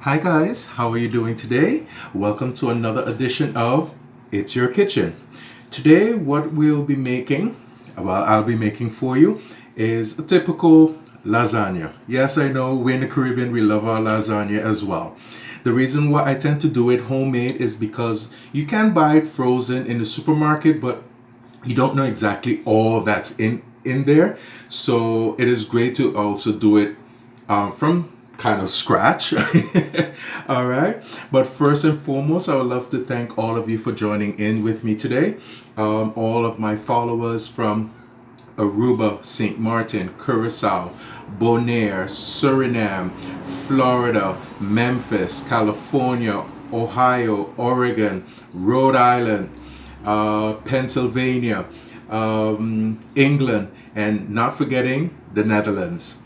Hi guys, how are you doing today? Welcome to another edition of It's Your Kitchen. Today what I'll be making for you is a typical lasagna. Yes, I know we're in the Caribbean, we love our lasagna as well. The reason why I tend to do it homemade is because you can buy it frozen in the supermarket, but you don't know exactly all that's in there. So it is great to also do it from kind of scratch. All right, but first and foremost, I would love to thank all of you for joining in with me today. All of my followers from Aruba, St. Martin, Curacao, Bonaire, Suriname, Florida, Memphis, California, Ohio, Oregon, Rhode Island, Pennsylvania, England, and not forgetting the Netherlands.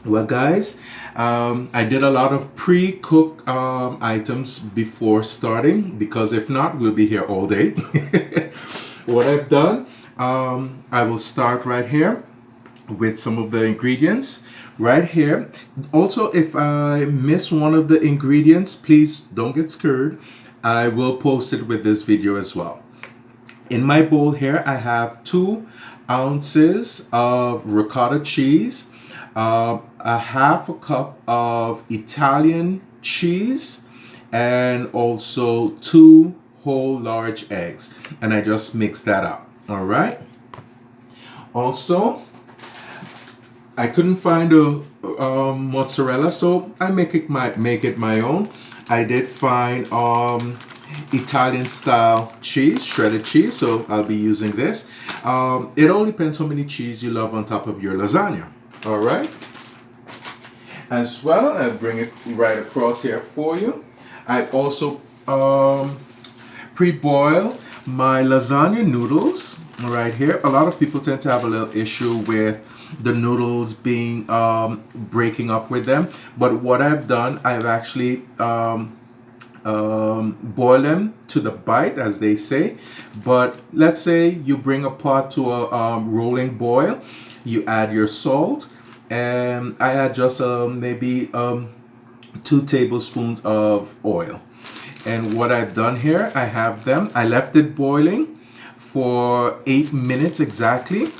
Well, guys, I did a lot of pre-cooked items before starting because if not, we'll be here all day. What I've done, I will start right here with some of the ingredients right here. Also, if I miss one of the ingredients, please don't get scared. I will post it with this video as well. In my bowl here, I have 2 ounces of ricotta cheese, a half a cup of Italian cheese, and also 2 whole large eggs. And I just mix that up. All right. Also, I couldn't find a mozzarella, so I make it my own. I did find Italian style cheese, shredded cheese, so I'll be using this. It all depends how many cheese you love on top of your lasagna. All right. As well, I'll bring it right across here for you. I also pre-boil my lasagna noodles right here. A lot of people tend to have a little issue with the noodles being breaking up with them, but what I've done, I've actually boil them to the bite, as they say. But let's say you bring a pot to a rolling boil, you add your salt, and I add just maybe 2 tablespoons of oil. And what I've done here, I left it boiling for 8 minutes exactly.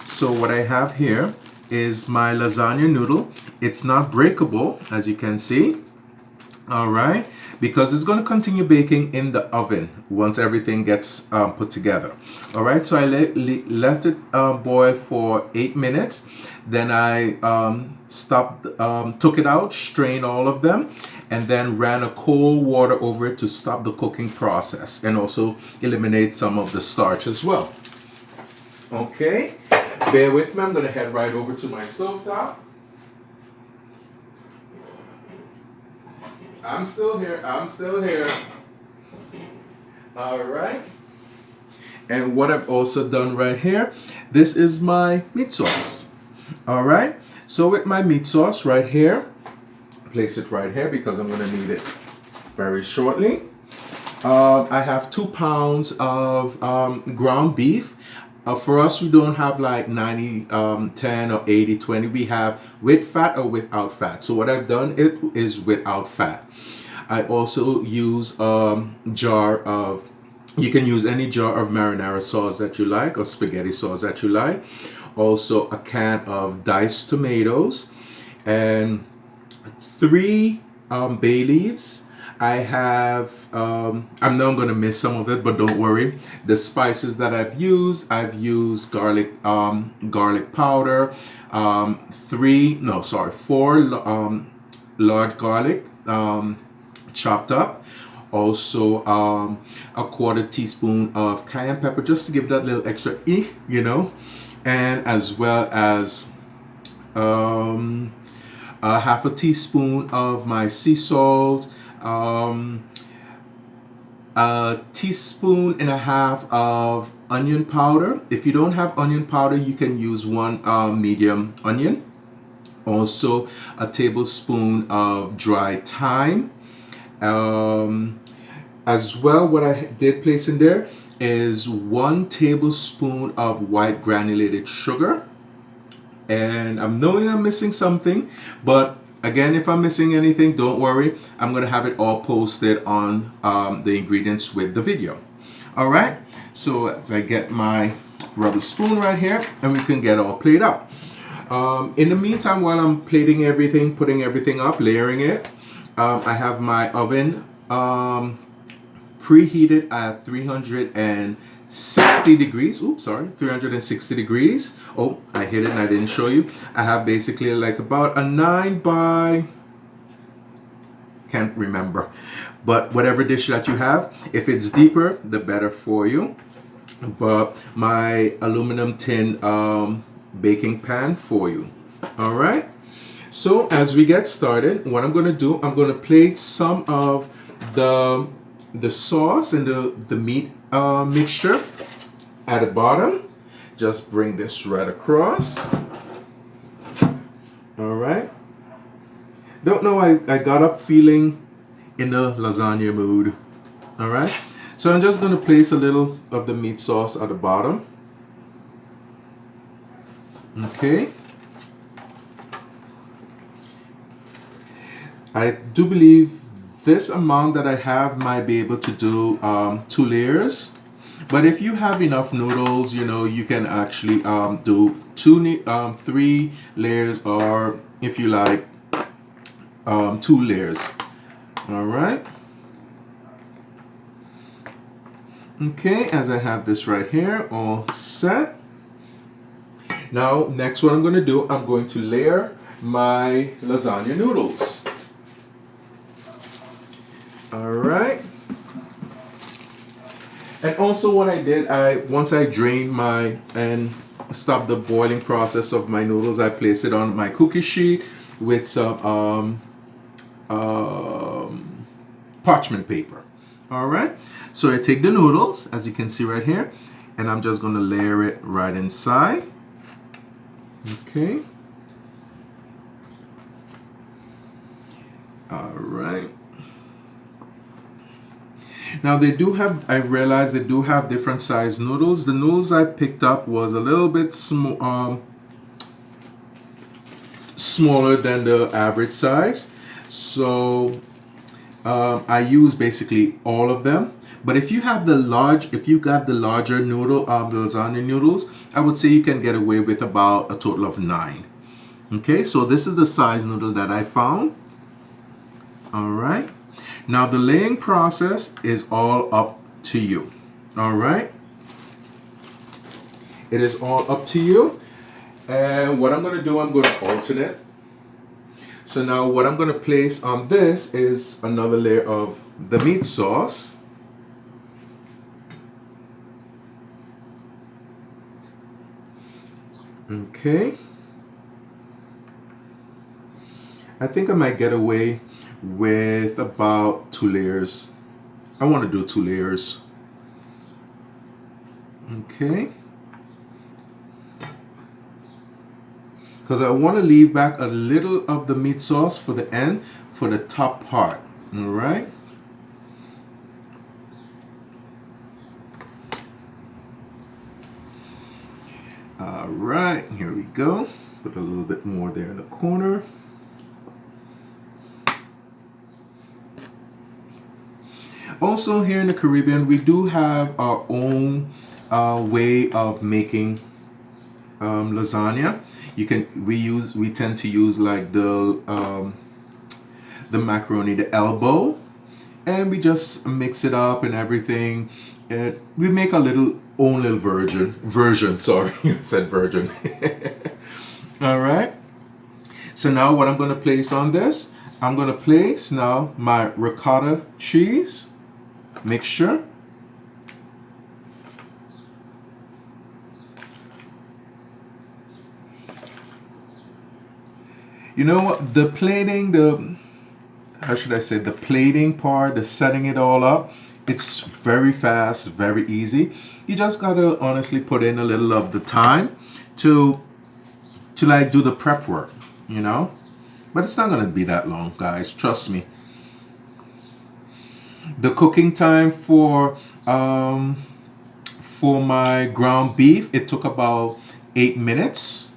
So what I have here is my lasagna noodle. It's not breakable, as you can see. All right, because it's going to continue baking in the oven once everything gets put together. All right, so I left it boil for 8 minutes. Then I took it out, strained all of them, and then ran a cold water over it to stop the cooking process and also eliminate some of the starch as well. Okay, bear with me. I'm going to head right over to my stovetop. I'm still here. All right. And what I've also done right here, this is my meat sauce. All right. So with my meat sauce right here, place it right here because I'm going to need it very shortly. I have 2 pounds of ground beef. For us, we don't have like 90-10 or 80-20. We have with fat or without fat. So what I've done is without fat. I also use you can use any jar of marinara sauce that you like or spaghetti sauce that you like. Also a can of diced tomatoes and 3 bay leaves. I have, I know I'm going to miss some of it, but don't worry. The spices that I've used garlic powder, 4 large garlic chopped up. Also, a 1/4 teaspoon of cayenne pepper, just to give that little extra you know, and as well as a 1/2 teaspoon of my sea salt, a teaspoon and a half of onion powder. If you don't have onion powder, you can use 1 medium onion. Also a tablespoon of dried thyme. As well, what I did place in there is 1 tablespoon of white granulated sugar. And I'm knowing I'm missing something, but Again, if I'm missing anything, don't worry. I'm going to have it all posted on the ingredients with the video. All right. So as I get my rubber spoon right here, and we can get all plated up. In the meantime, while I'm plating everything, putting everything up, layering it, I have my oven preheated at 360 degrees. Oops, sorry, 360 degrees. Oh, I hit it and I didn't show you. I have basically like about a 9 by, can't remember, but whatever dish that you have. If it's deeper, the better for you. But my aluminum tin baking pan for you. All right. So as we get started, what I'm going to do, I'm going to plate some of the sauce and the meat mixture at the bottom. Just bring this right across. All right. Don't know, I got up feeling in the lasagna mood. All right. So I'm just going to place a little of the meat sauce at the bottom. Okay. I do believe this amount that I have might be able to do 2 layers. But if you have enough noodles, you know, you can actually do 3 layers, or if you like, 2 layers. All right. Okay, as I have this right here all set. Now, next what I'm going to do, I'm going to layer my lasagna noodles. All right. And also what I did, once I drained and stopped the boiling process of my noodles, I placed it on my cookie sheet with some parchment paper. All right. So I take the noodles, as you can see right here, and I'm just going to layer it right inside. Okay. All right. Now they do have, I realized they do have different size noodles. The noodles I picked up was a little bit smaller than the average size. So I use basically all of them. But if you have if you got the larger noodle, the lasagna noodles, I would say you can get away with about a total of 9. Okay, so this is the size noodle that I found. All right. Now the laying process is all up to you. All right. It is all up to you. And what I'm going to do, I'm going to alternate. So now what I'm going to place on this is another layer of the meat sauce. Okay. I think I might get away with about 2 layers. I want to do 2 layers. Okay. Because I want to leave back a little of the meat sauce for the end, for the top part. All right. All right, here we go. Put a little bit more there in the corner. Also, here in the Caribbean, we do have our own way of making lasagna. We tend to use like the macaroni, the elbow, and we just mix it up and everything. And we make a own little version. Sorry, I said virgin. All right. So now what I'm going to place on this, I'm going to place now my ricotta cheese mixture. You know what? The plating, how should I say, the plating part, the setting it all up, it's very fast, very easy. You just gotta honestly put in a little of the time to like do the prep work, you know? But it's not gonna be that long, guys, trust me. The cooking time for my ground beef, it took about 8 minutes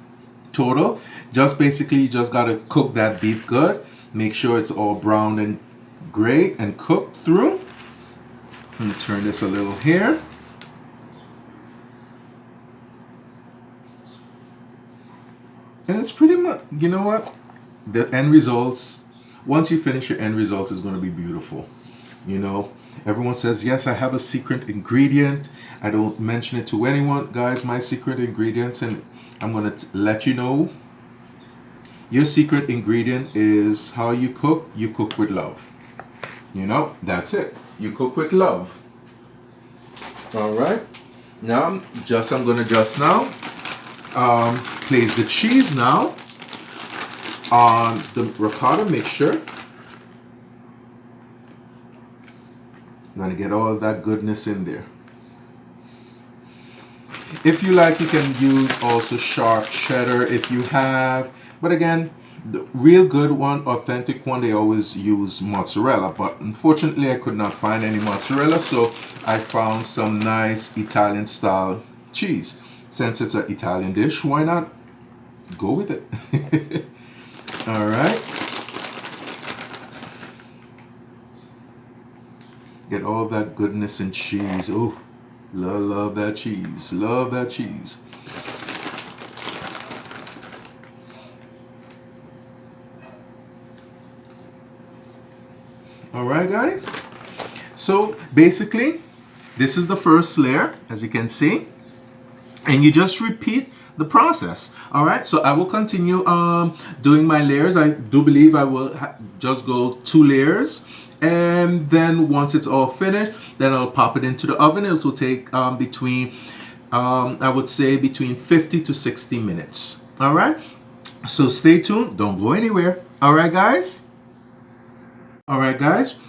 total. Just basically, you just got to cook that beef good. Make sure it's all brown and great and cooked through. Let me turn this a little here. And it's pretty much, you know what? The end results, once you finish your end results, is going to be beautiful. You know, everyone says, yes, I have a secret ingredient. I don't mention it to anyone. Guys, my secret ingredients, and I'm going to let you know. Your secret ingredient is how you cook. You cook with love. You know, that's it. You cook with love. All right. Now, I'm going to just now place the cheese now on the ricotta mixture. I'm going to get all of that goodness in there. If you like, you can use also sharp cheddar if you have. But again, the real good one, authentic one, they always use mozzarella. But unfortunately, I could not find any mozzarella, so I found some nice Italian style cheese. Since it's an Italian dish, why not go with it? All right. Get all that goodness in cheese. Oh, love that cheese. Love that cheese. All right, guys. So basically, this is the first layer, as you can see. And you just repeat the process. All right, so I will continue doing my layers. I do believe I will just go 2 layers, and then once it's all finished, then I'll pop it into the oven. It will take between I would say between 50 to 60 minutes. All right, so stay tuned, don't go anywhere. All right, guys.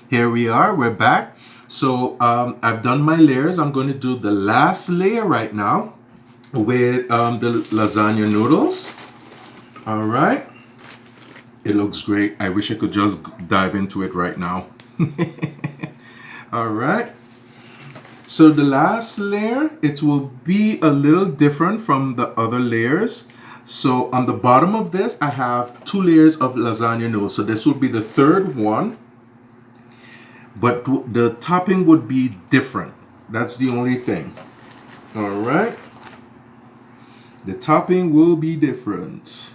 Here we are, we're back. So I've done my layers. I'm going to do the last layer right now with the lasagna noodles. All right, it looks great. I wish I could just dive into it right now. All right, so the last layer, it will be a little different from the other layers. So on the bottom of this, I have 2 layers of lasagna noodles. So this will be the 3rd one, but the topping would be different. That's the only thing. All right. The topping will be different.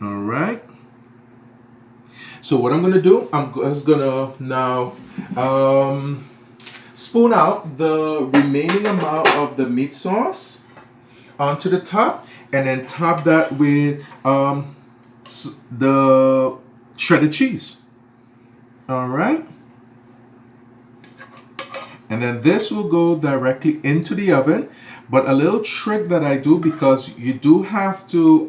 All right. So what I'm going to do, I'm just going to now spoon out the remaining amount of the meat sauce onto the top, and then top that with the shredded cheese. All right. And then this will go directly into the oven. But a little trick that I do, because you do have to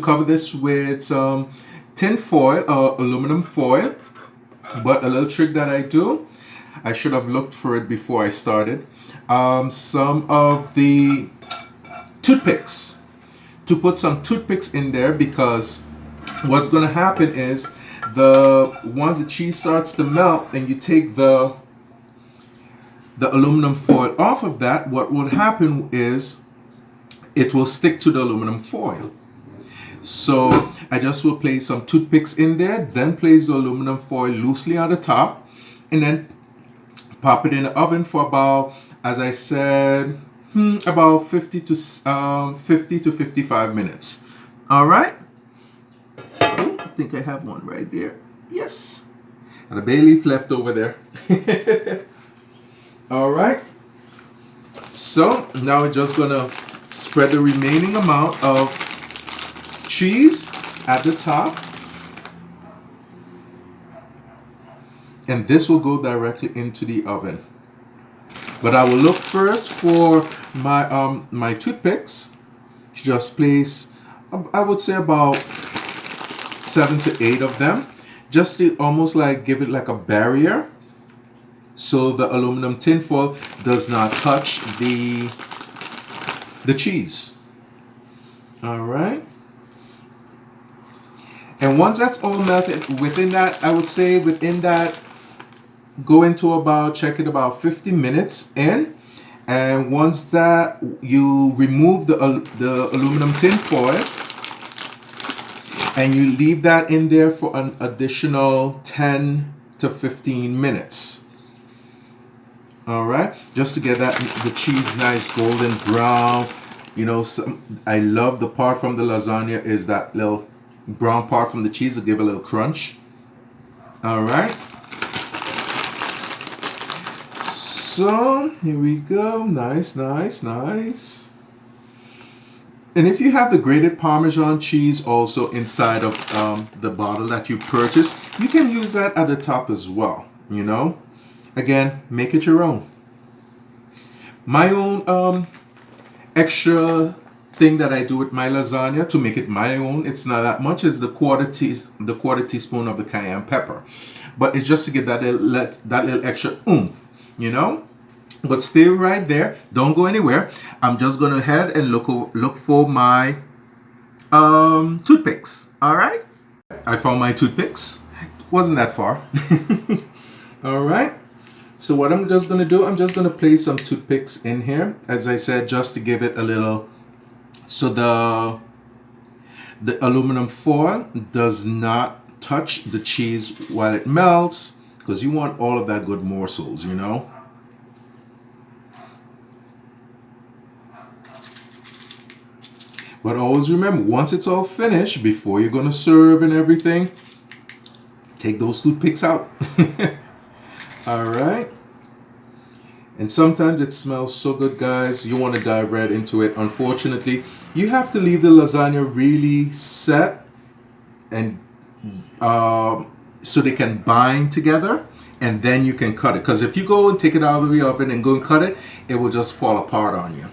cover this with some tin foil or aluminum foil. But a little trick that I do, I should have looked for it before I started. Some of the toothpicks, to put some toothpicks in there, because what's going to happen is once the cheese starts to melt and you take the aluminum foil off of that, what will happen is it will stick to the aluminum foil. So I just will place some toothpicks in there, then place the aluminum foil loosely on the top, and then pop it in the oven for about, as I said, about 50 to 55 minutes. All right. Oh, I think I have one right there. Yes. And a bay leaf left over there. All right. So now we're just gonna spread the remaining amount of cheese at the top, and this will go directly into the oven. But I will look first for my my toothpicks. Just place, I would say about 7 to 8 of them, just to almost like give it like a barrier, so the aluminum tin foil does not touch the cheese. All right. And once that's all melted, within that, I would say within that, go into about, check it about 50 minutes in, And once that you remove the aluminum tin foil, and you leave that in there for an additional 10 to 15 minutes. All right, just to get the cheese nice golden brown. You know, I love the part from the lasagna is that little brown part from the cheese to give a little crunch. All right. So here we go. Nice, nice, nice. And if you have the grated Parmesan cheese also inside of the bottle that you purchased, you can use that at the top as well, you know. Again, make it your own. My own extra thing that I do with my lasagna to make it my own, it's not that much, is the quarter teaspoon of the cayenne pepper. But it's just to get that little extra oomph, you know. But stay right there, don't go anywhere. I'm just gonna head and look for my toothpicks. All right, I found my toothpicks. Wasn't that far. All right, so what I'm just gonna do, I'm just gonna place some toothpicks in here, as I said, just to give it a little, so the aluminum foil does not touch the cheese while it melts, because you want all of that good morsels, you know. But always remember, once it's all finished, before you're gonna serve and everything, take those toothpicks out. All right. And sometimes it smells so good, guys, you want to dive right into it. Unfortunately, you have to leave the lasagna really set and so they can bind together, and then you can cut it. Because if you go and take it out of the oven and go and cut it, it will just fall apart on you.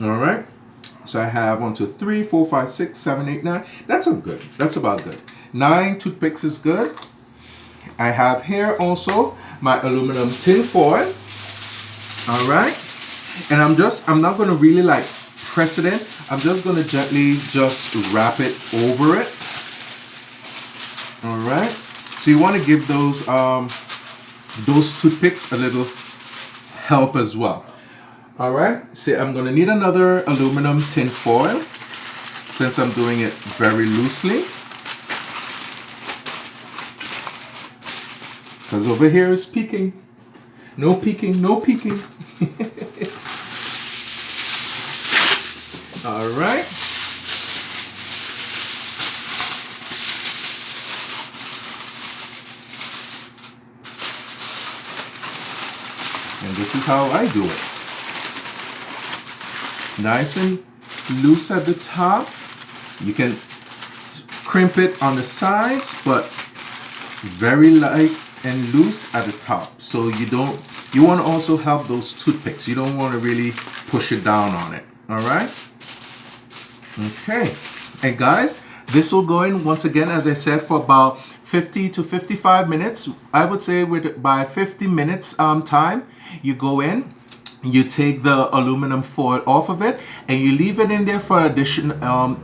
All right. So I have 1, 2, 3, 4, 5, 6, 7, 8, 9. That's good. That's about good. 9 toothpicks is good. I have here also my aluminum tin foil. All right. And I'm not going to really like press it in. I'm just going to gently just wrap it over it. All right. So you want to give those toothpicks a little help as well. All right, see, I'm going to need another aluminum tin foil since I'm doing it very loosely. Because over here is peeking. No peeking, no peeking. All right. And this is how I do it. Nice and loose at the top. You can crimp it on the sides, but very light and loose at the top. So you want to also help those toothpicks. You don't want to really push it down on it. All right. Okay. And guys, this will go in once again, as I said, for about 50 to 55 minutes. I would say by 50 minutes time, you go in. You take the aluminum foil off of it and you leave it in there for additional,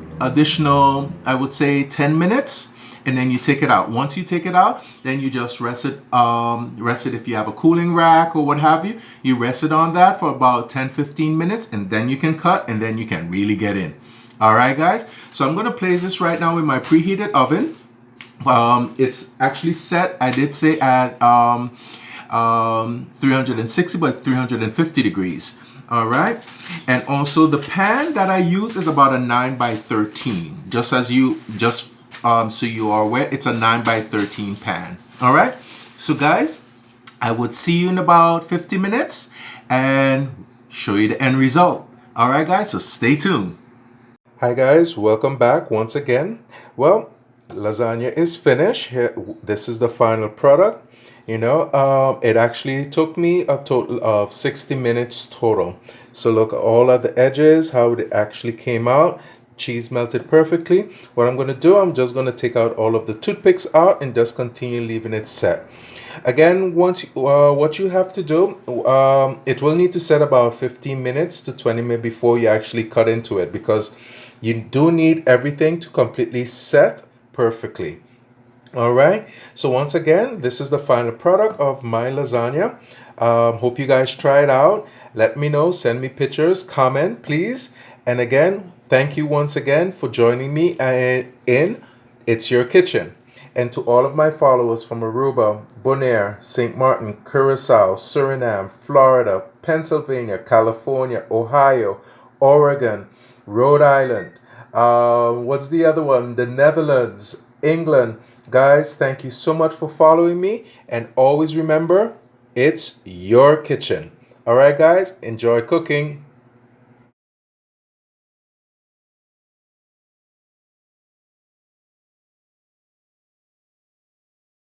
I would say 10 minutes, and then you take it out. Once you take it out, then you just rest it if you have a cooling rack or what have you. You rest it on that for about 10-15 minutes, and then you can cut, and then you can really get in. All right, guys. So I'm going to place this right now in my preheated oven. It's actually set, I did say, at 360 by 350 degrees. All right. And also the pan that I use is about a 9 by 13. So you are aware, it's a 9 by 13 pan. All right. So guys, I would see you in about 50 minutes and show you the end result. All right, guys. So stay tuned. Hi guys, welcome back once again. Well, lasagna is finished. Here, this is the final product. You know, it actually took me a total of 60 minutes total. So look at all of the edges, how it actually came out. Cheese melted perfectly. What I'm going to do, I'm just going to take out all of the toothpicks out and just continue leaving it set. Again, what you have to do, it will need to set about 15 minutes to 20 minutes before you actually cut into it, because you do need everything to completely set perfectly. All right, so once again, this is the final product of my lasagna. Hope you guys try it out. Let me know. Send me pictures, comment, please. And again, thank you once again for joining me in It's Your Kitchen. And to all of my followers from Aruba, Bonaire, St. Martin, Curacao, Suriname, Florida, Pennsylvania, California, Ohio, Oregon, Rhode Island, what's the other one? The Netherlands, England. Guys, thank you so much for following me. And always remember, it's your kitchen. All right, guys, enjoy cooking.